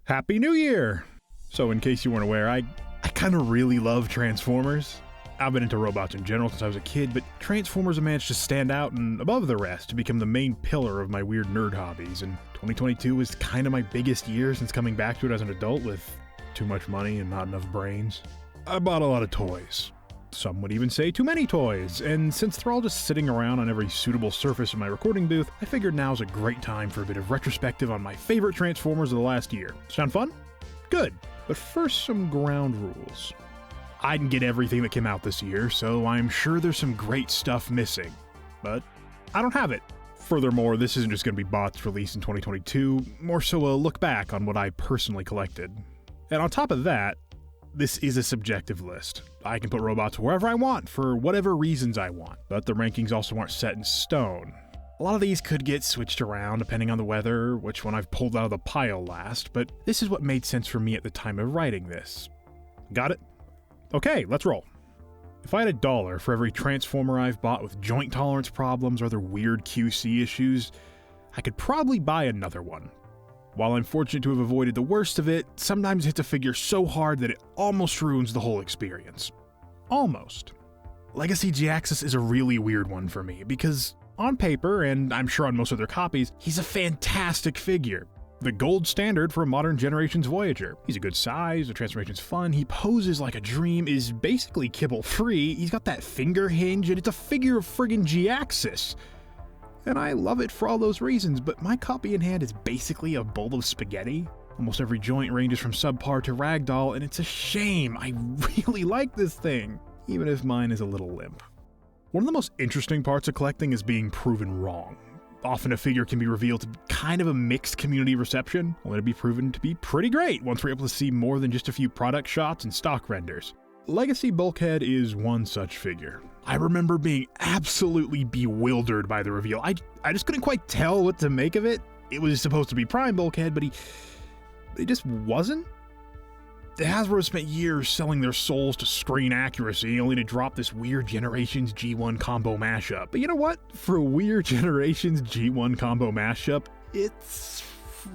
Happy New Year! So in case you weren't aware, I kind of really love Transformers. I've been into robots in general since I was a kid, but Transformers have managed to stand out and above the rest to become the main pillar of my weird nerd hobbies, and 2022 was kind of my biggest year since coming back to it as an adult with too much money and not enough brains. I bought a lot of toys. Some would even say too many toys, and since they're all just sitting around on every suitable surface in my recording booth, I figured now's a great time for a bit of retrospective on my favorite Transformers of the last year. Sound fun? Good. But first, some ground rules. I didn't get everything that came out this year, so I'm sure there's some great stuff missing. But I don't have it. Furthermore, this isn't just going to be bots released in 2022, more so a look back on what I personally collected. And on top of that, this is a subjective list. I can put robots wherever I want, for whatever reasons I want, but the rankings also aren't set in stone. A lot of these could get switched around depending on the weather, which one I've pulled out of the pile last, but this is what made sense for me at the time of writing this. Got it? Okay, let's roll. If I had $1 for every Transformer I've bought with joint tolerance problems or other weird QC issues, I could probably buy another one. While I'm fortunate to have avoided the worst of it, sometimes it hits a figure so hard that it almost ruins the whole experience. Almost. Legacy G-Axis is a really weird one for me, because on paper, and I'm sure on most other copies, he's a fantastic figure. The gold standard for a modern generation's Voyager. He's a good size, the transformation's fun, he poses like a dream, is basically kibble-free, he's got that finger hinge, and it's a figure of friggin' G-Axis. And I love it for all those reasons, but my copy in hand is basically a bowl of spaghetti. Almost every joint ranges from subpar to ragdoll, and it's a shame. I really like this thing, even if mine is a little limp. One of the most interesting parts of collecting is being proven wrong. Often a figure can be revealed to be kind of a mixed community reception, only to be proven to be pretty great once we're able to see more than just a few product shots and stock renders. Legacy Bulkhead is one such figure. I remember being absolutely bewildered by the reveal. I just couldn't quite tell what to make of it. It was supposed to be Prime Bulkhead, but he just wasn't. Hasbro spent years selling their souls to screen accuracy, only to drop this weird Generations G1 combo mashup. But you know what? For a weird Generations G1 combo mashup, it's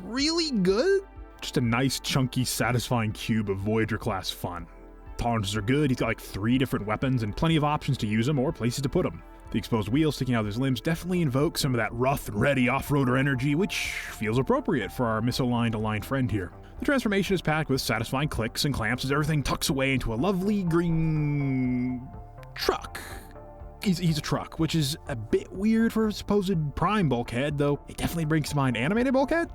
really good. Just a nice, chunky, satisfying cube of Voyager-class fun. Tolerances are good, he's got like 3 different weapons and plenty of options to use them or places to put them. The exposed wheels sticking out of his limbs definitely invoke some of that rough and ready off-roader energy, which feels appropriate for our misaligned aligned friend here. The transformation is packed with satisfying clicks and clamps as everything tucks away into a lovely green truck. He's a truck, which is a bit weird for a supposed Prime Bulkhead, though it definitely brings to mind Animated Bulkhead?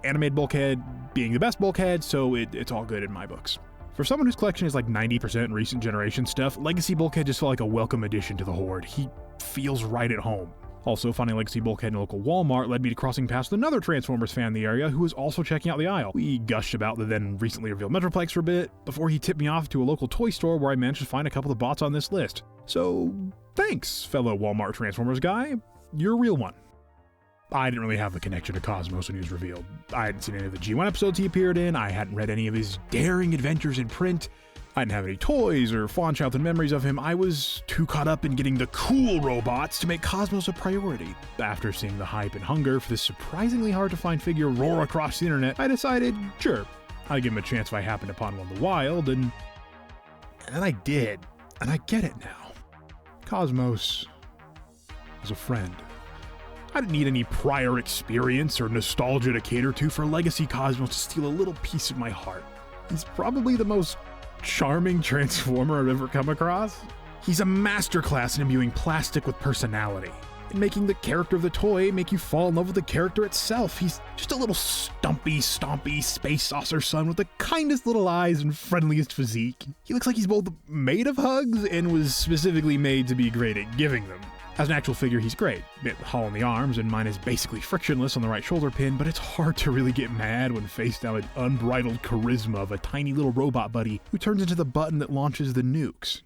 Animated Bulkhead being the best Bulkhead, so it's all good in my books. For someone whose collection is like 90% recent generation stuff, Legacy Bulkhead just felt like a welcome addition to the horde. He feels right at home. Also, finding Legacy Bulkhead in a local Walmart led me to crossing paths with another Transformers fan in the area who was also checking out the aisle. We gushed about the then recently revealed Metroplex for a bit, before he tipped me off to a local toy store where I managed to find a couple of bots on this list. So, thanks, fellow Walmart Transformers guy. You're a real one. I didn't really have the connection to Cosmos when he was revealed. I hadn't seen any of the G1 episodes he appeared in, I hadn't read any of his daring adventures in print, I didn't have any toys or fond childhood memories of him. I was too caught up in getting the cool robots to make Cosmos a priority. After seeing the hype and hunger for this surprisingly hard to find figure roar across the internet, I decided, sure, I'd give him a chance if I happened upon one in the wild, and then I did, and I get it now. Cosmos is a friend. I didn't need any prior experience or nostalgia to cater to for Legacy Cosmos to steal a little piece of my heart. He's probably the most charming Transformer I've ever come across. He's a masterclass in imbuing plastic with personality, and making the character of the toy make you fall in love with the character itself. He's just a little stompy space saucer son with the kindest little eyes and friendliest physique. He looks like he's both made of hugs and was specifically made to be great at giving them. As an actual figure, he's great. A bit hollow in the arms, and mine is basically frictionless on the right shoulder pin, but it's hard to really get mad when faced down with unbridled charisma of a tiny little robot buddy who turns into the button that launches the nukes.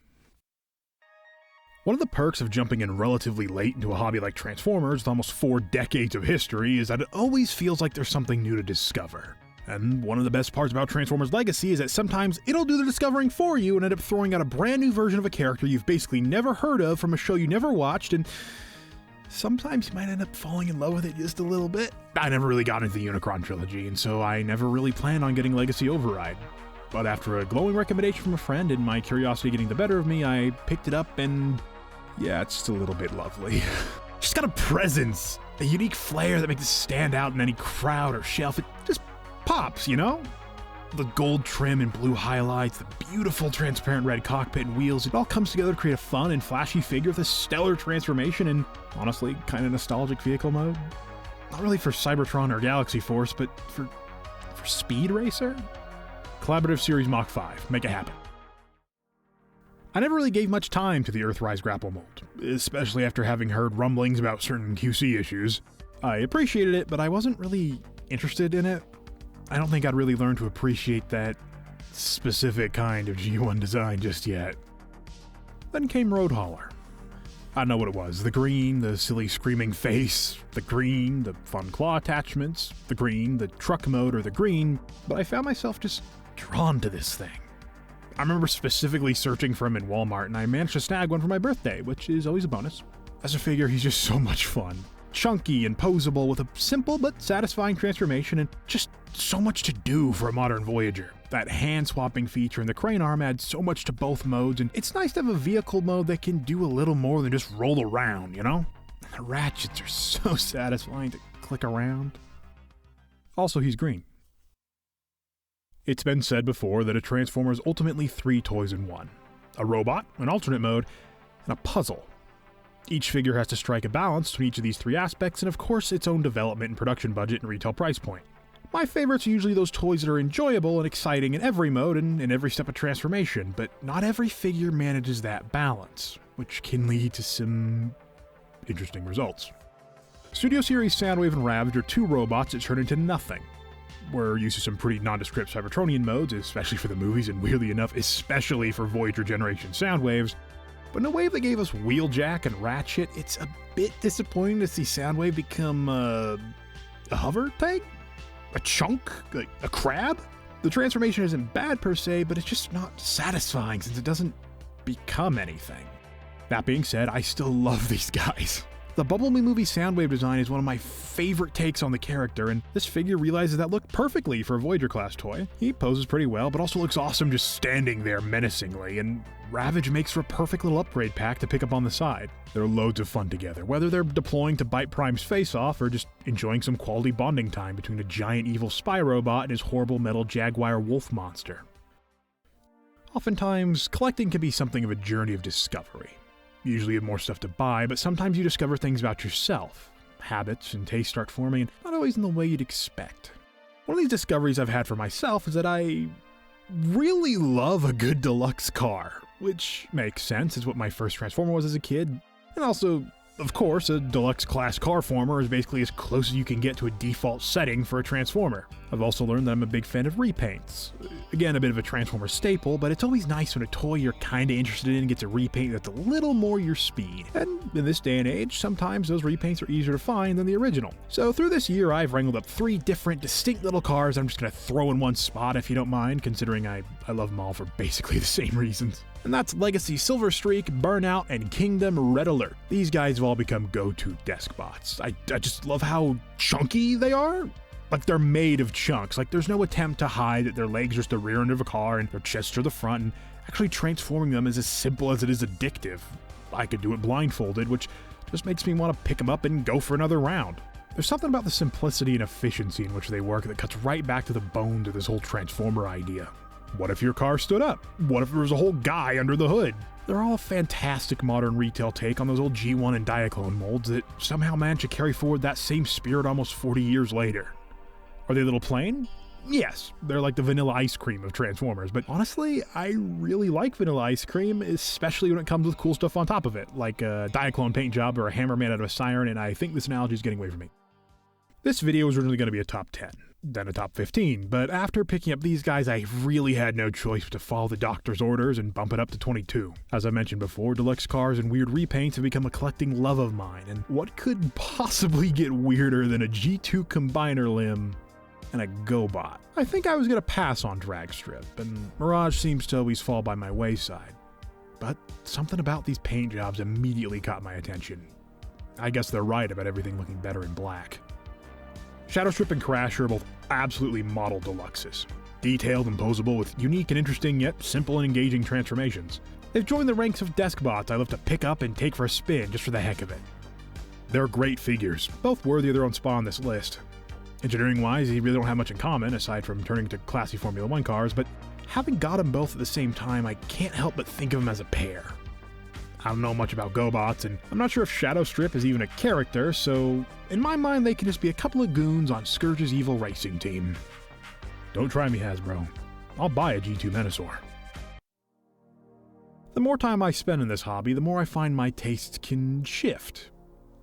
One of the perks of jumping in relatively late into a hobby like Transformers with almost 4 decades of history is that it always feels like there's something new to discover. And one of the best parts about Transformers Legacy is that sometimes it'll do the discovering for you and end up throwing out a brand new version of a character you've basically never heard of from a show you never watched, and sometimes you might end up falling in love with it just a little bit. I never really got into the Unicron trilogy, and so I never really planned on getting Legacy Override. But after a glowing recommendation from a friend and my curiosity getting the better of me, I picked it up and yeah, it's just a little bit lovely. Just got a presence, a unique flair that makes it stand out in any crowd or shelf. It just pops, you know? The gold trim and blue highlights, the beautiful transparent red cockpit and wheels, it all comes together to create a fun and flashy figure with a stellar transformation and honestly, kind of nostalgic vehicle mode. Not really for Cybertron or Galaxy Force, but for Speed Racer? Collaborative Series Mach 5, make it happen. I never really gave much time to the Earthrise grapple mold, especially after having heard rumblings about certain QC issues. I appreciated it, but I wasn't really interested in it. I don't think I'd really learned to appreciate that specific kind of G1 design just yet. Then came Road Hauler. I don't know what it was. The green, the silly screaming face, the green, the fun claw attachments, the green, the truck mode, or the green, but I found myself just drawn to this thing. I remember specifically searching for him in Walmart, and I managed to snag one for my birthday, which is always a bonus. As a figure, he's just so much fun. Chunky and posable with a simple but satisfying transformation and just so much to do for a modern Voyager. That hand-swapping feature in the crane arm adds so much to both modes, and it's nice to have a vehicle mode that can do a little more than just roll around, you know? The ratchets are so satisfying to click around. Also, he's green. It's been said before that a Transformer is ultimately 3 toys in one. A robot, an alternate mode, and a puzzle. Each figure has to strike a balance between each of these 3 aspects, and of course its own development and production budget and retail price point. My favorites are usually those toys that are enjoyable and exciting in every mode and in every step of transformation, but not every figure manages that balance, which can lead to some interesting results. Studio Series Soundwave and Ravage are 2 robots that turn into nothing. We're used to some pretty nondescript Cybertronian modes, especially for the movies, and weirdly enough, especially for Voyager Generation Soundwaves. But in a wave that gave us Wheeljack and Ratchet, it's a bit disappointing to see Soundwave become a hover tank? A chunk? A crab? The transformation isn't bad per se, but it's just not satisfying since it doesn't become anything. That being said, I still love these guys. The Bumblebee movie Soundwave design is one of my favorite takes on the character, and this figure realizes that look perfectly for a Voyager-class toy. He poses pretty well, but also looks awesome just standing there menacingly, and Ravage makes for a perfect little upgrade pack to pick up on the side. They're loads of fun together, whether they're deploying to bite Prime's face off or just enjoying some quality bonding time between a giant evil spy robot and his horrible metal jaguar wolf monster. Oftentimes, collecting can be something of a journey of discovery. Usually you have more stuff to buy, but sometimes you discover things about yourself. Habits and tastes start forming, and not always in the way you'd expect. One of these discoveries I've had for myself is that I really love a good deluxe car, which makes sense, it's what my first Transformer was as a kid. And also, of course, a deluxe class carformer is basically as close as you can get to a default setting for a Transformer. I've also learned that I'm a big fan of repaints. Again, a bit of a Transformer staple, but it's always nice when a toy you're kinda interested in gets a repaint that's a little more your speed. And in this day and age, sometimes those repaints are easier to find than the original. So through this year, I've wrangled up 3 different distinct little cars I'm just gonna throw in one spot if you don't mind, considering I love them all for basically the same reasons. And that's Legacy Silver Streak, Burnout, and Kingdom Red Alert. These guys have all become go-to desk bots. I just love how chunky they are. Like, they're made of chunks. Like, there's no attempt to hide that their legs are just the rear end of a car and their chests are the front, and actually transforming them is as simple as it is addictive. I could do it blindfolded, which just makes me want to pick them up and go for another round. There's something about the simplicity and efficiency in which they work that cuts right back to the bones of this whole Transformer idea. What if your car stood up? What if there was a whole guy under the hood? They're all a fantastic modern retail take on those old G1 and Diaclone molds that somehow manage to carry forward that same spirit almost 40 years later. Are they a little plain? Yes, they're like the vanilla ice cream of Transformers, but honestly, I really like vanilla ice cream, especially when it comes with cool stuff on top of it, like a Diaclone paint job or a hammer made out of a siren, and I think this analogy is getting away from me. This video was originally going to be a top 10, then a top 15, but after picking up these guys, I really had no choice but to follow the doctor's orders and bump it up to 22. As I mentioned before, deluxe cars and weird repaints have become a collecting love of mine, and what could possibly get weirder than a G2 combiner limb and a GoBot? I think I was going to pass on Dragstrip, and Mirage seems to always fall by my wayside. But something about these paint jobs immediately caught my attention. I guess they're right about everything looking better in black. Shadowstrip and Crash are both absolutely model deluxes. Detailed and posable with unique and interesting yet simple and engaging transformations. They've joined the ranks of desk bots I love to pick up and take for a spin just for the heck of it. They're great figures, both worthy of their own spot on this list. Engineering-wise, they really don't have much in common, aside from turning to classy Formula 1 cars, but having got them both at the same time, I can't help but think of them as a pair. I don't know much about GoBots, and I'm not sure if Shadowstrip is even a character, so in my mind they can just be a couple of goons on Scourge's evil racing team. Don't try me, Hasbro. I'll buy a G2 Menasor. The more time I spend in this hobby, the more I find my taste can shift.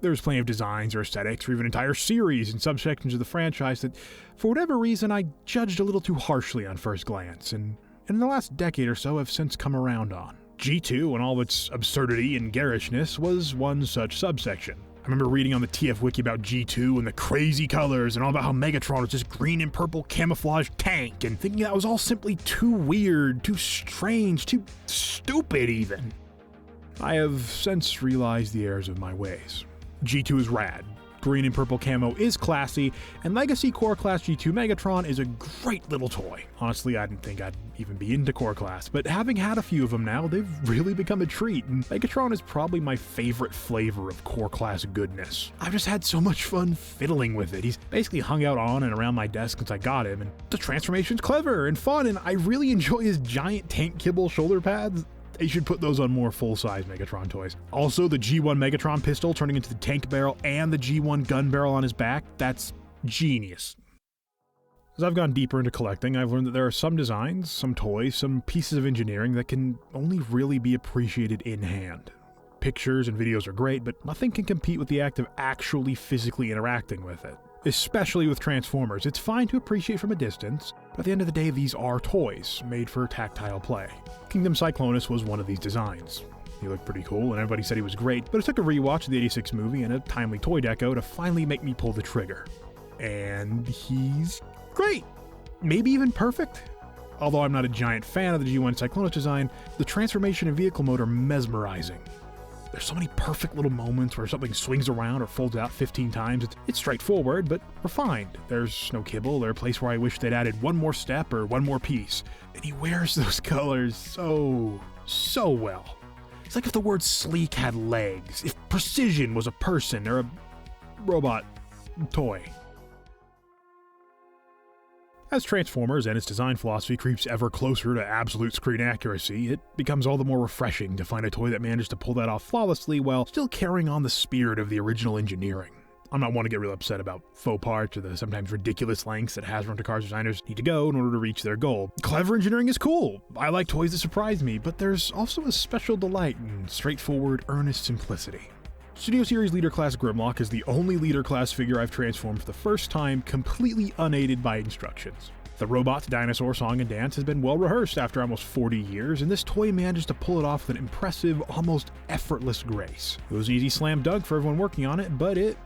There's plenty of designs or aesthetics or even entire series and subsections of the franchise that, for whatever reason, I judged a little too harshly on first glance, and in the last decade or so have since come around on. G2 and all of its absurdity and garishness was one such subsection. I remember reading on the TF Wiki about G2 and the crazy colors and all about how Megatron was this green and purple camouflage tank, and thinking that was all simply too weird, too strange, too stupid even. I have since realized the errors of my ways. G2 is rad, green and purple camo is classy, and Legacy Core Class G2 Megatron is a great little toy. Honestly, I didn't think I'd even be into Core Class, but having had a few of them now, they've really become a treat, and Megatron is probably my favorite flavor of Core Class goodness. I've just had so much fun fiddling with it. He's basically hung out on and around my desk since I got him, and the transformation's clever and fun, and I really enjoy his giant tank kibble shoulder pads. They should put those on more full-size Megatron toys. Also, the G1 Megatron pistol turning into the tank barrel and the G1 gun barrel on his back, that's genius. As I've gone deeper into collecting, I've learned that there are some designs, some toys, some pieces of engineering that can only really be appreciated in hand. Pictures and videos are great, but nothing can compete with the act of actually physically interacting with it. Especially with Transformers, it's fine to appreciate from a distance, but at the end of the day, these are toys, made for tactile play. Kingdom Cyclonus was one of these designs. He looked pretty cool, and everybody said he was great, but it took a rewatch of the 86 movie and a timely toy deco to finally make me pull the trigger. And he's great! Maybe even perfect? Although I'm not a giant fan of the G1 Cyclonus design, the transformation and vehicle mode are mesmerizing. There's so many perfect little moments where something swings around or folds out 15 times. It's straightforward, but refined. There's no kibble or a place where I wish they'd added one more step or one more piece. And he wears those colors so well. It's like if the word sleek had legs, if precision was a person or a robot toy. As Transformers and its design philosophy creeps ever closer to absolute screen accuracy, it becomes all the more refreshing to find a toy that manages to pull that off flawlessly while still carrying on the spirit of the original engineering. I'm not one to get real upset about faux parts or the sometimes ridiculous lengths that Hasbro and Cars designers need to go in order to reach their goal. Clever engineering is cool. I like toys that surprise me, but there's also a special delight in straightforward, earnest simplicity. Studio Series Leader Class Grimlock is the only Leader Class figure I've transformed for the first time completely unaided by instructions. The robot dinosaur song and dance has been well rehearsed after almost 40 years, and this toy manages to pull it off with an impressive, almost effortless grace. It was an easy slam dunk for everyone working on it, but it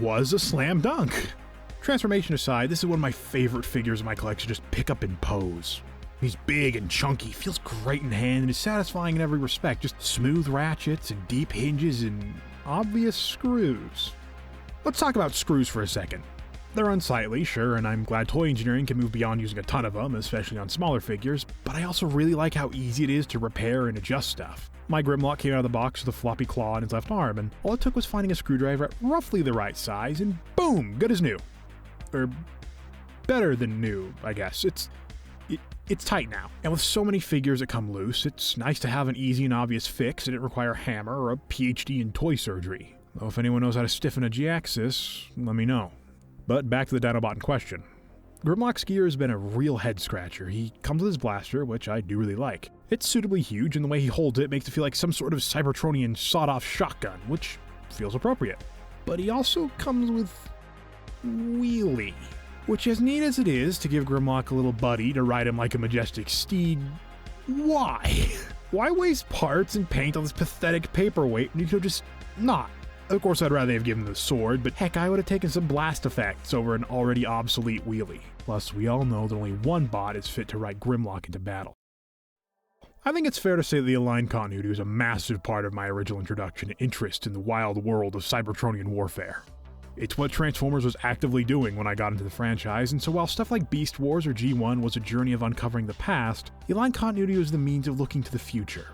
was a slam dunk. Transformation aside, this is one of my favorite figures in my collection, just pick up and pose. He's big and chunky, feels great in hand, and is satisfying in every respect. Just smooth ratchets and deep hinges and obvious screws. Let's talk about screws for a second. They're unsightly, sure, and I'm glad toy engineering can move beyond using a ton of them, especially on smaller figures, but I also really like how easy it is to repair and adjust stuff. My Grimlock came out of the box with a floppy claw on his left arm, and all it took was finding a screwdriver at roughly the right size, and boom, good as new. Or better than new, I guess. It's tight now, and with so many figures that come loose, it's nice to have an easy and obvious fix that didn't require a hammer or a PhD in toy surgery. Though if anyone knows how to stiffen a G-axis, let me know. But back to the Dinobot in question. Grimlock's gear has been a real head-scratcher. He comes with his blaster, which I do really like. It's suitably huge, and the way he holds it makes it feel like some sort of Cybertronian sawed-off shotgun, which feels appropriate. But he also comes with wheelie. Which, as neat as it is to give Grimlock a little buddy to ride him like a majestic steed, why? Why waste parts and paint on this pathetic paperweight when you could have just not? Of course, I'd rather have given him the sword, but heck, I would have taken some blast effects over an already obsolete wheelie. Plus, we all know that only one bot is fit to ride Grimlock into battle. I think it's fair to say that the aligned continuity was a massive part of my original introduction and interest in the wild world of Cybertronian warfare. It's what Transformers was actively doing when I got into the franchise, and so while stuff like Beast Wars or G1 was a journey of uncovering the past, the aligned continuity was the means of looking to the future.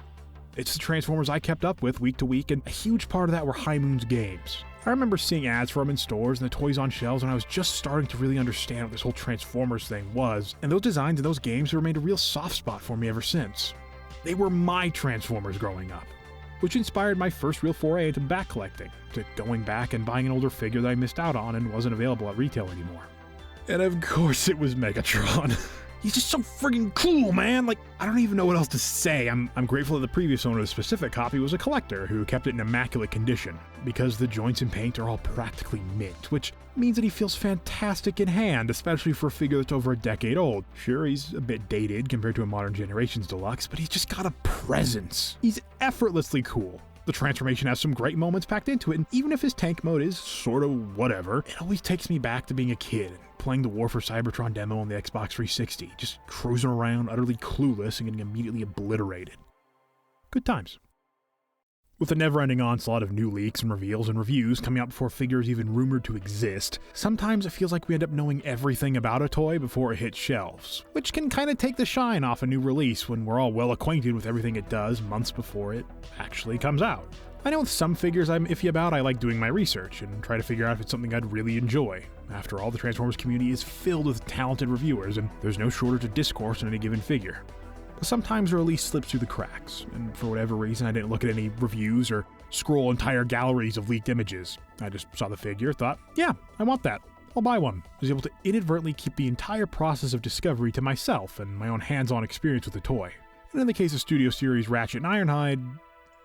It's the Transformers I kept up with week to week, and a huge part of that were High Moon's games. I remember seeing ads for them in stores and the toys on shelves when I was just starting to really understand what this whole Transformers thing was, and those designs and those games have remained a real soft spot for me ever since. They were my Transformers growing up, which inspired my first real foray into back collecting, to going back and buying an older figure that I missed out on and wasn't available at retail anymore. And of course it was Megatron. He's just so friggin' cool, man! Like, I don't even know what else to say. I'm grateful that the previous owner of the specific copy was a collector who kept it in immaculate condition, because the joints and paint are all practically mint, which means that he feels fantastic in hand, especially for a figure that's over a decade old. Sure, he's a bit dated compared to a modern generation's deluxe, but he's just got a presence. He's effortlessly cool. The transformation has some great moments packed into it, and even if his tank mode is sort of whatever, it always takes me back to being a kid, playing the War for Cybertron demo on the Xbox 360, just cruising around utterly clueless and getting immediately obliterated. Good times. With the never-ending onslaught of new leaks and reveals and reviews coming out before figures even rumored to exist, sometimes it feels like we end up knowing everything about a toy before it hits shelves, which can kind of take the shine off a new release when we're all well acquainted with everything it does months before it actually comes out. I know with some figures I'm iffy about, I like doing my research and try to figure out if it's something I'd really enjoy. After all, the Transformers community is filled with talented reviewers, and there's no shortage of discourse on any given figure. But sometimes a release slips through the cracks, and for whatever reason I didn't look at any reviews or scroll entire galleries of leaked images. I just saw the figure, thought, yeah, I want that. I'll buy one. I was able to inadvertently keep the entire process of discovery to myself and my own hands-on experience with the toy. And in the case of Studio Series Ratchet and Ironhide,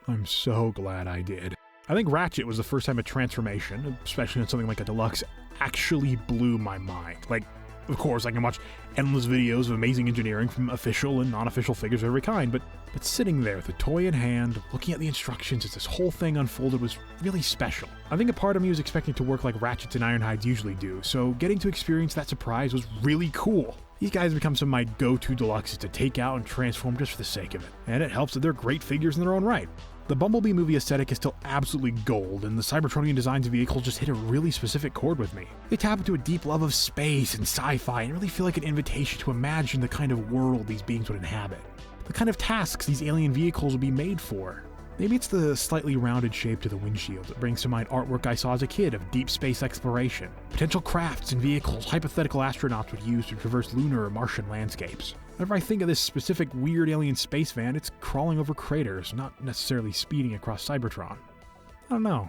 I'm so glad I did. I think Ratchet was the first time a transformation, especially on something like a deluxe, actually blew my mind. Like, of course, I can watch endless videos of amazing engineering from official and non-official figures of every kind, but sitting there with the toy in hand, looking at the instructions as this whole thing unfolded was really special. I think a part of me was expecting to work like Ratchets and Ironhides usually do, so getting to experience that surprise was really cool. These guys become some of my go-to deluxes to take out and transform just for the sake of it, and it helps that they're great figures in their own right. The Bumblebee movie aesthetic is still absolutely gold, and the Cybertronian designs of vehicles just hit a really specific chord with me. They tap into a deep love of space and sci-fi and really feel like an invitation to imagine the kind of world these beings would inhabit, the kind of tasks these alien vehicles would be made for. Maybe it's the slightly rounded shape to the windshield that brings to mind artwork I saw as a kid of deep space exploration, potential crafts and vehicles hypothetical astronauts would use to traverse lunar or Martian landscapes. Whenever I think of this specific weird alien space van, it's crawling over craters, not necessarily speeding across Cybertron. I don't know.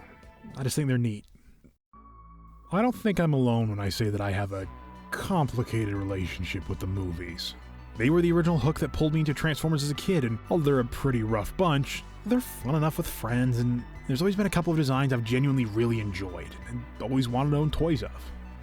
I just think they're neat. I don't think I'm alone when I say that I have a complicated relationship with the movies. They were the original hook that pulled me into Transformers as a kid, and although they're a pretty rough bunch, they're fun enough with friends, and there's always been a couple of designs I've genuinely really enjoyed, and always wanted to own toys of.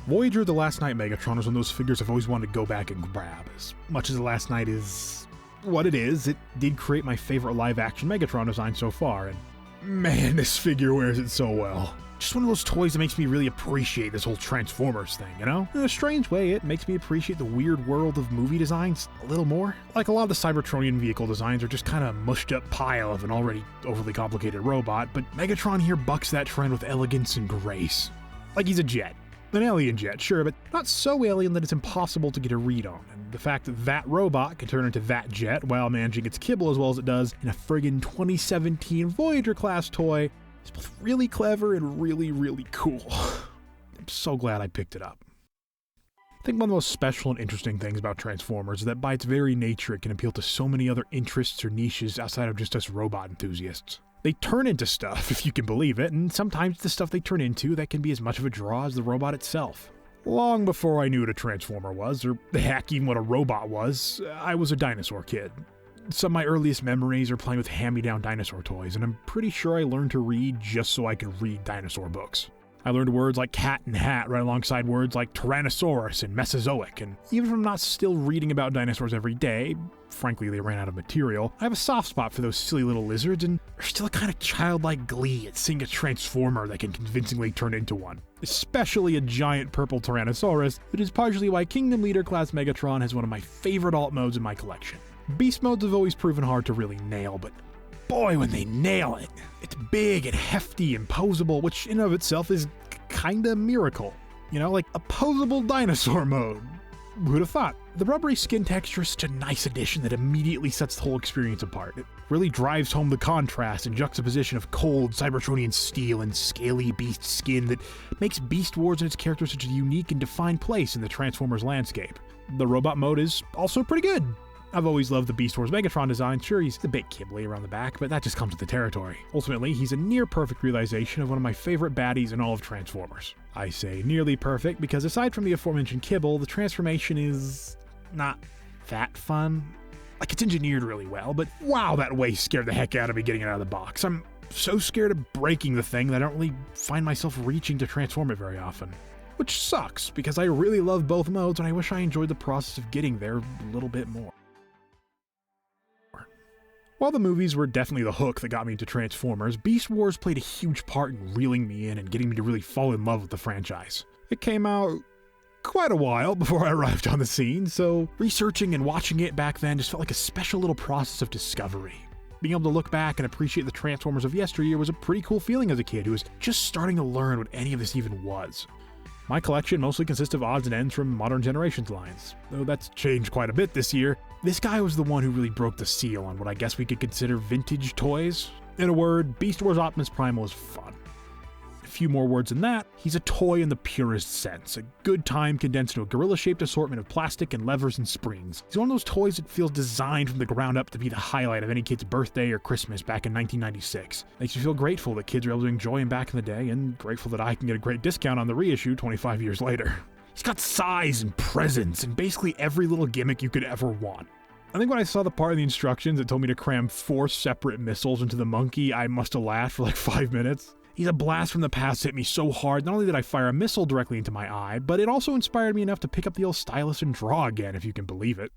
Voyager the Last Night Megatron was one of those figures I've always wanted to go back and grab. As much as The Last Night is what it is, it did create my favorite live-action Megatron design so far, and man, this figure wears it so well. Just one of those toys that makes me really appreciate this whole Transformers thing, you know? In a strange way, it makes me appreciate the weird world of movie designs a little more. Like a lot of the Cybertronian vehicle designs are just kind of mushed up pile of an already overly complicated robot, but Megatron here bucks that trend with elegance and grace. Like he's a jet. An alien jet, sure, but not so alien that it's impossible to get a read on. And the fact that that robot can turn into that jet while managing its kibble as well as it does in a friggin' 2017 Voyager-class toy is both really clever and really, really cool. I'm so glad I picked it up. I think one of the most special and interesting things about Transformers is that by its very nature it can appeal to so many other interests or niches outside of just us robot enthusiasts. They turn into stuff, if you can believe it, and sometimes the stuff they turn into that can be as much of a draw as the robot itself. Long before I knew what a Transformer was, or heck, even what a robot was, I was a dinosaur kid. Some of my earliest memories are playing with hand-me-down dinosaur toys, and I'm pretty sure I learned to read just so I could read dinosaur books. I learned words like cat and hat right alongside words like Tyrannosaurus and Mesozoic, and even if I'm not still reading about dinosaurs every day, frankly they ran out of material, I have a soft spot for those silly little lizards, and there's still a kind of childlike glee at seeing a Transformer that can convincingly turn into one. Especially a giant purple Tyrannosaurus, which is partially why Kingdom Leader class Megatron has one of my favorite alt modes in my collection. Beast modes have always proven hard to really nail, but boy, when they nail it, it's big and hefty and posable, which in and of itself is kinda a miracle. You know, like a posable dinosaur mode. Who'd have thought? The rubbery skin texture is such a nice addition that immediately sets the whole experience apart. It really drives home the contrast and juxtaposition of cold Cybertronian steel and scaly beast skin that makes Beast Wars and its characters such a unique and defined place in the Transformers landscape. The robot mode is also pretty good. I've always loved the Beast Wars Megatron design. Sure, he's a bit kibbly around the back, but that just comes with the territory. Ultimately, he's a near-perfect realization of one of my favorite baddies in all of Transformers. I say nearly perfect because aside from the aforementioned kibble, the transformation is not that fun. Like, it's engineered really well, but wow, that waist scared the heck out of me getting it out of the box. I'm so scared of breaking the thing that I don't really find myself reaching to transform it very often. Which sucks, because I really love both modes and I wish I enjoyed the process of getting there a little bit more. While the movies were definitely the hook that got me into Transformers, Beast Wars played a huge part in reeling me in and getting me to really fall in love with the franchise. It came out quite a while before I arrived on the scene, so researching and watching it back then just felt like a special little process of discovery. Being able to look back and appreciate the Transformers of yesteryear was a pretty cool feeling as a kid who was just starting to learn what any of this even was. My collection mostly consists of odds and ends from Modern Generations lines, though that's changed quite a bit this year. This guy was the one who really broke the seal on what I guess we could consider vintage toys. In a word, Beast Wars Optimus Primal is fun. A few more words than that, he's a toy in the purest sense, a good time condensed into a gorilla-shaped assortment of plastic and levers and springs. He's one of those toys that feels designed from the ground up to be the highlight of any kid's birthday or Christmas back in 1996. Makes you feel grateful that kids were able to enjoy him back in the day, and grateful that I can get a great discount on the reissue 25 years later. He's got size and presence and basically every little gimmick you could ever want. I think when I saw the part in the instructions that told me to cram 4 separate missiles into the monkey, I must have laughed for like 5 minutes. He's a blast from the past that hit me so hard, not only did I fire a missile directly into my eye, but it also inspired me enough to pick up the old stylus and draw again, if you can believe it.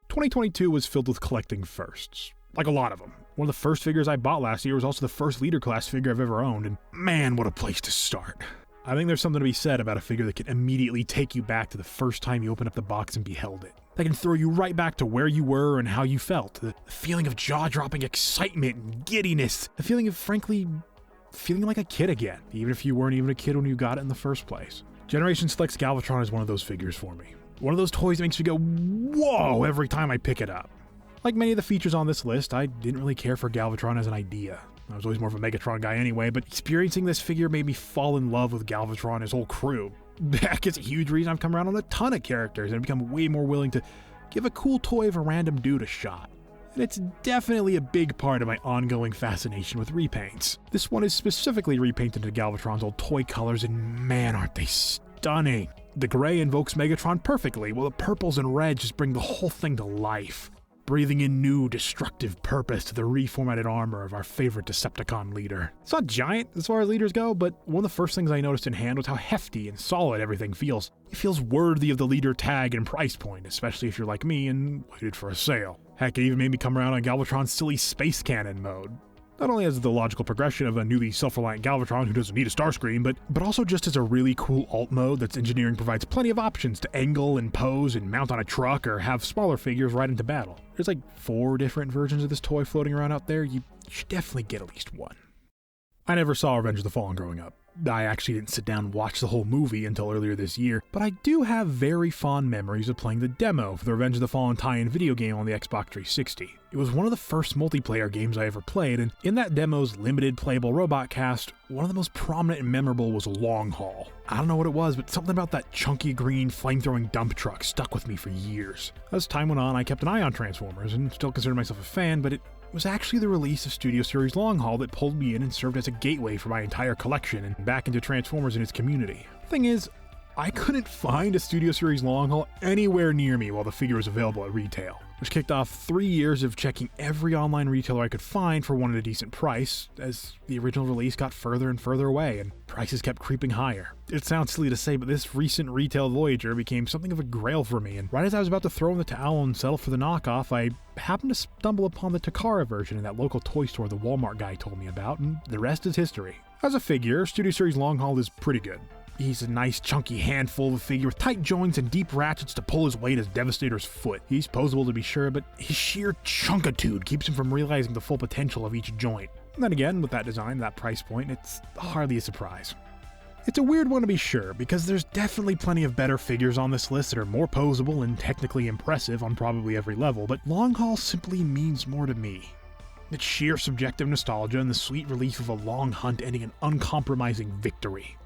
2022 was filled with collecting firsts. Like a lot of them. One of the first figures I bought last year was also the first leader class figure I've ever owned, and man, what a place to start. I think there's something to be said about a figure that can immediately take you back to the first time you opened up the box and beheld it. That can throw you right back to where you were and how you felt. The feeling of jaw-dropping excitement and giddiness. The feeling of, frankly, feeling like a kid again, even if you weren't even a kid when you got it in the first place. Generation Select's Galvatron is one of those figures for me. One of those toys that makes me go, whoa, every time I pick it up. Like many of the features on this list, I didn't really care for Galvatron as an idea. I was always more of a Megatron guy anyway, but experiencing this figure made me fall in love with Galvatron and his whole crew. Heck, it's a huge reason I've come around on a ton of characters and become way more willing to give a cool toy of a random dude a shot. And it's definitely a big part of my ongoing fascination with repaints. This one is specifically repainted to Galvatron's old toy colors, and man, aren't they stunning. The gray invokes Megatron perfectly, while the purples and reds just bring the whole thing to life, breathing in new, destructive purpose to the reformatted armor of our favorite Decepticon leader. It's not giant as far as leaders go, but one of the first things I noticed in hand was how hefty and solid everything feels. It feels worthy of the leader tag and price point, especially if you're like me and waited for a sale. Heck, it even made me come around on Galvatron's silly space cannon mode. Not only as the logical progression of a newly self-reliant Galvatron who doesn't need a Starscream, but also just as a really cool alt mode that's engineering provides plenty of options to angle and pose and mount on a truck or have smaller figures ride into battle. There's like 4 different versions of this toy floating around out there. You should definitely get at least one. I never saw Revenge of the Fallen growing up. I actually didn't sit down and watch the whole movie until earlier this year, but I do have very fond memories of playing the demo for the Revenge of the Fallen tie-in video game on the Xbox 360. It was one of the first multiplayer games I ever played, and in that demo's limited playable robot cast, one of the most prominent and memorable was Long Haul. I don't know what it was, but something about that chunky green flame-throwing dump truck stuck with me for years. As time went on, I kept an eye on Transformers and still considered myself a fan, but it was actually the release of Studio Series Long Haul that pulled me in and served as a gateway for my entire collection and back into Transformers and its community. Thing is, I couldn't find a Studio Series Long Haul anywhere near me while the figure was available at retail, which kicked off 3 years of checking every online retailer I could find for one at a decent price, as the original release got further and further away and prices kept creeping higher. It sounds silly to say, but this recent retail voyager became something of a grail for me, and right as I was about to throw in the towel and settle for the knockoff, I happened to stumble upon the Takara version in that local toy store the Walmart guy told me about, and the rest is history. As a figure, Studio Series Long Haul is pretty good. He's a nice chunky handful of a figure with tight joints and deep ratchets to pull his weight as Devastator's foot. He's posable to be sure, but his sheer chunkitude keeps him from realizing the full potential of each joint. And then again, with that design, that price point, it's hardly a surprise. It's a weird one to be sure, because there's definitely plenty of better figures on this list that are more posable and technically impressive on probably every level, but Long Haul simply means more to me. It's sheer subjective nostalgia and the sweet relief of a long hunt ending in uncompromising victory.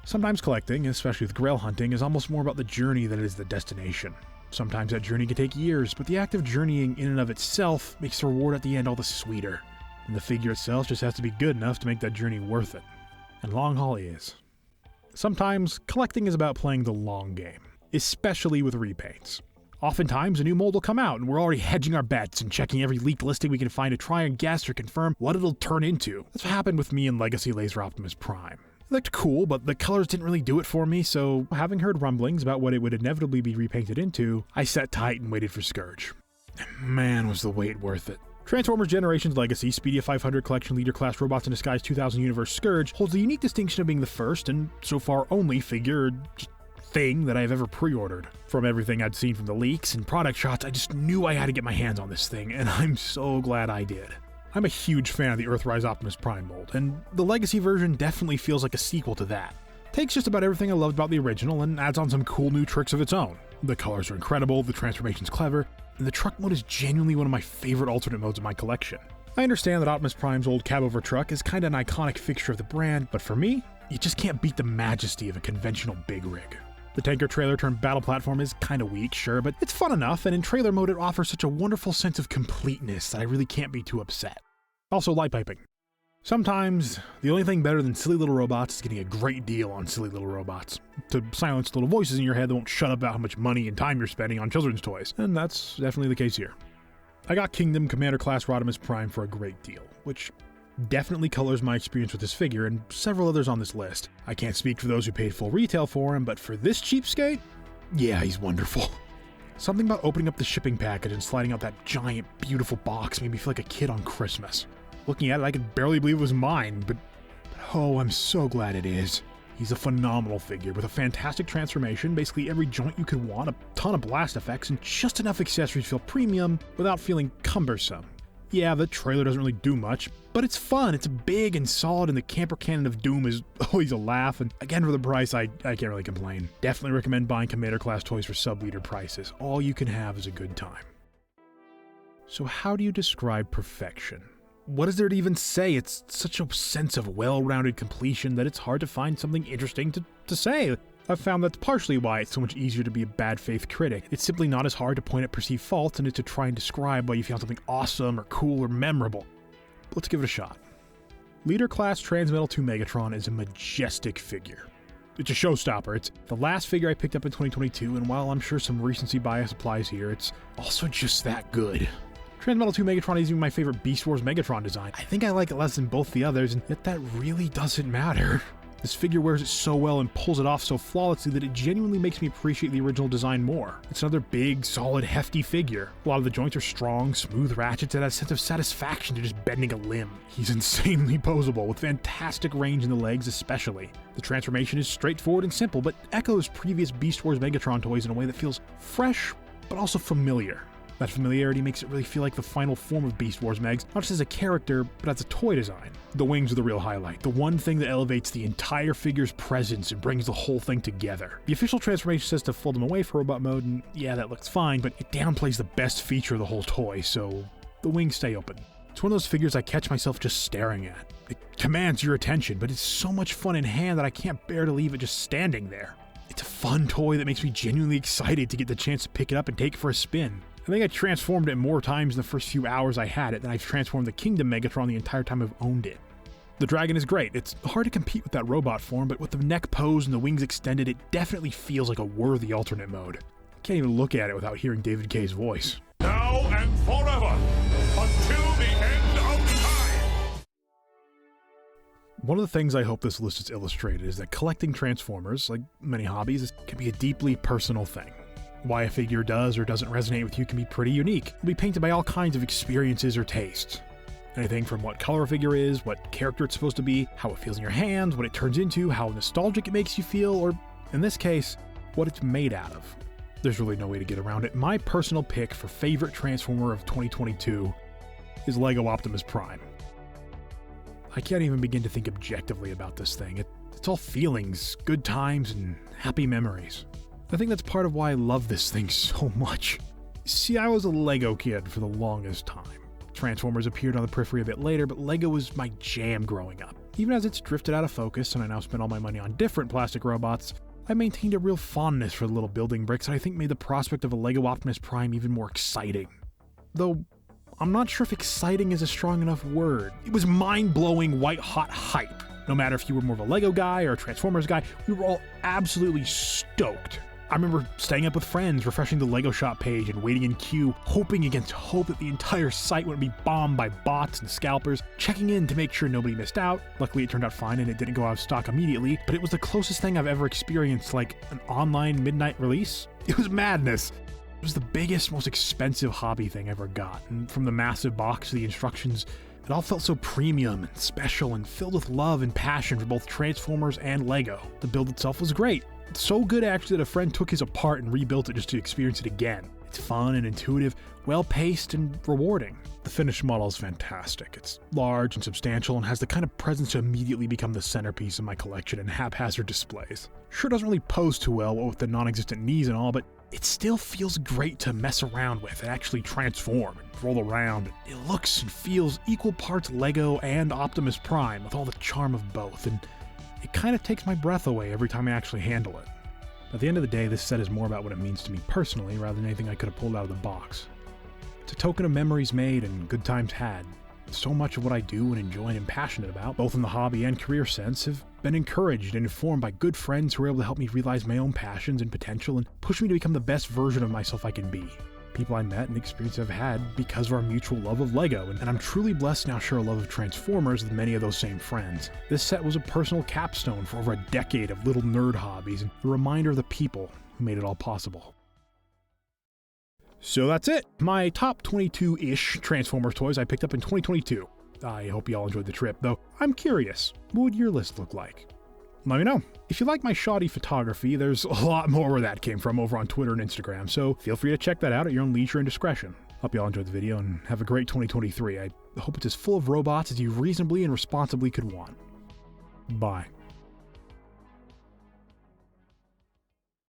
Sometimes collecting, especially with grail hunting, is almost more about the journey than it is the destination. Sometimes that journey can take years, but the act of journeying in and of itself makes the reward at the end all the sweeter. And the figure itself just has to be good enough to make that journey worth it. And Long Haul is. Sometimes, collecting is about playing the long game, especially with repaints. Oftentimes, a new mold will come out and we're already hedging our bets and checking every leaked listing we can find to try and guess or confirm what it'll turn into. That's what happened with me in Legacy Laser Optimus Prime. It looked cool, but the colors didn't really do it for me, so having heard rumblings about what it would inevitably be repainted into, I sat tight and waited for Scourge. And man, was the wait worth it. Transformers Generations Legacy Speedia 500 Collection Leader Class Robots in Disguise 2000 Universe Scourge holds the unique distinction of being the first, and so far only, figure thing that I've ever pre-ordered. From everything I'd seen from the leaks and product shots, I just knew I had to get my hands on this thing, and I'm so glad I did. I'm a huge fan of the Earthrise Optimus Prime mold, and the Legacy version definitely feels like a sequel to that. Takes just about everything I loved about the original and adds on some cool new tricks of its own. The colors are incredible, the transformation's clever, and the truck mode is genuinely one of my favorite alternate modes in my collection. I understand that Optimus Prime's old cab-over truck is kinda an iconic fixture of the brand, but for me, you just can't beat the majesty of a conventional big rig. The tanker trailer turned battle platform is kinda weak, sure, but it's fun enough, and in trailer mode it offers such a wonderful sense of completeness that I really can't be too upset. Also, light piping. Sometimes, the only thing better than silly little robots is getting a great deal on silly little robots. To silence little voices in your head that won't shut up about how much money and time you're spending on children's toys, and that's definitely the case here. I got Kingdom Commander Class Rodimus Prime for a great deal, which definitely colors my experience with this figure and several others on this list. I can't speak for those who paid full retail for him, but for this cheapskate, yeah, he's wonderful. Something about opening up the shipping package and sliding out that giant, beautiful box made me feel like a kid on Christmas. Looking at it, I could barely believe it was mine, but oh, I'm so glad it is. He's a phenomenal figure with a fantastic transformation, basically every joint you could want, a ton of blast effects, and just enough accessories to feel premium without feeling cumbersome. Yeah, the trailer doesn't really do much, but it's fun, it's big and solid, and the camper cannon of doom is always a laugh, and again for the price, I can't really complain. Definitely recommend buying Commander Class toys for sub-liter prices. All you can have is a good time. So how do you describe perfection? What is there to even say? It's such a sense of well-rounded completion that it's hard to find something interesting to say. I've found that's partially why it's so much easier to be a bad faith critic. It's simply not as hard to point at perceived faults and to try and describe why you found something awesome or cool or memorable. Let's give it a shot. Leader Class Transmetal 2 Megatron is a majestic figure. It's a showstopper. It's the last figure I picked up in 2022, and while I'm sure some recency bias applies here, it's also just that good. Transmetal 2 Megatron is even my favorite Beast Wars Megatron design. I think I like it less than both the others, and yet that really doesn't matter. This figure wears it so well and pulls it off so flawlessly that it genuinely makes me appreciate the original design more. It's another big, solid, hefty figure. A lot of the joints are strong, smooth ratchets that add a sense of satisfaction to just bending a limb. He's insanely posable, with fantastic range in the legs especially. The transformation is straightforward and simple, but echoes previous Beast Wars Megatron toys in a way that feels fresh, but also familiar. That familiarity makes it really feel like the final form of Beast Wars Megs, not just as a character, but as a toy design. The wings are the real highlight, the one thing that elevates the entire figure's presence and brings the whole thing together. The official transformation says to fold them away for robot mode, and yeah, that looks fine, but it downplays the best feature of the whole toy, so the wings stay open. It's one of those figures I catch myself just staring at. It commands your attention, but it's so much fun in hand that I can't bear to leave it just standing there. It's a fun toy that makes me genuinely excited to get the chance to pick it up and take it for a spin. I think I transformed it more times in the first few hours I had it than I've transformed the Kingdom Megatron the entire time I've owned it. The dragon is great. It's hard to compete with that robot form, but with the neck pose and the wings extended, it definitely feels like a worthy alternate mode. I can't even look at it without hearing David Kay's voice. Now and forever, until the end of time! One of the things I hope this list has illustrated is that collecting Transformers, like many hobbies, can be a deeply personal thing. Why a figure does or doesn't resonate with you can be pretty unique. It'll be painted by all kinds of experiences or tastes. Anything from what color a figure is, what character it's supposed to be, how it feels in your hands, what it turns into, how nostalgic it makes you feel, or, in this case, what it's made out of. There's really no way to get around it. My personal pick for favorite Transformer of 2022 is LEGO Optimus Prime. I can't even begin to think objectively about this thing. It's all feelings, good times, and happy memories. I think that's part of why I love this thing so much. See, I was a LEGO kid for the longest time. Transformers appeared on the periphery a bit later, but LEGO was my jam growing up. Even as it's drifted out of focus and I now spend all my money on different plastic robots, I maintained a real fondness for the little building bricks that I think made the prospect of a LEGO Optimus Prime even more exciting. Though, I'm not sure if exciting is a strong enough word. It was mind-blowing, white-hot hype. No matter if you were more of a LEGO guy or a Transformers guy, we were all absolutely stoked. I remember staying up with friends, refreshing the LEGO shop page and waiting in queue, hoping against hope that the entire site wouldn't be bombed by bots and scalpers, checking in to make sure nobody missed out. Luckily it turned out fine and it didn't go out of stock immediately, but it was the closest thing I've ever experienced to like an online midnight release. It was madness. It was the biggest, most expensive hobby thing I ever got, and from the massive box to the instructions, it all felt so premium and special and filled with love and passion for both Transformers and LEGO. The build itself was great. So good actually that a friend took his apart and rebuilt it just to experience it again. It's fun and intuitive, well-paced and rewarding. The finished model is fantastic. It's large and substantial and has the kind of presence to immediately become the centerpiece of my collection in haphazard displays. Sure doesn't really pose too well with the non-existent knees and all, but it still feels great to mess around with and actually transform and roll around. It looks and feels equal parts LEGO and Optimus Prime with all the charm of both, and it kind of takes my breath away every time I actually handle it. At the end of the day, this set is more about what it means to me personally rather than anything I could have pulled out of the box. It's a token of memories made and good times had. So much of what I do and enjoy and am passionate about, both in the hobby and career sense, have been encouraged and informed by good friends who are able to help me realize my own passions and potential and push me to become the best version of myself I can be. People I met and experiences I've had because of our mutual love of LEGO, and I'm truly blessed to now share a love of Transformers with many of those same friends. This set was a personal capstone for over a decade of little nerd hobbies and a reminder of the people who made it all possible. So that's it. My top 22-ish Transformers toys I picked up in 2022. I hope you all enjoyed the trip, though I'm curious, what would your list look like? Let me know. If you like my shoddy photography, there's a lot more where that came from over on Twitter and Instagram, so feel free to check that out at your own leisure and discretion. Hope you all enjoyed the video and have a great 2023. I hope it's as full of robots as you reasonably and responsibly could want. Bye.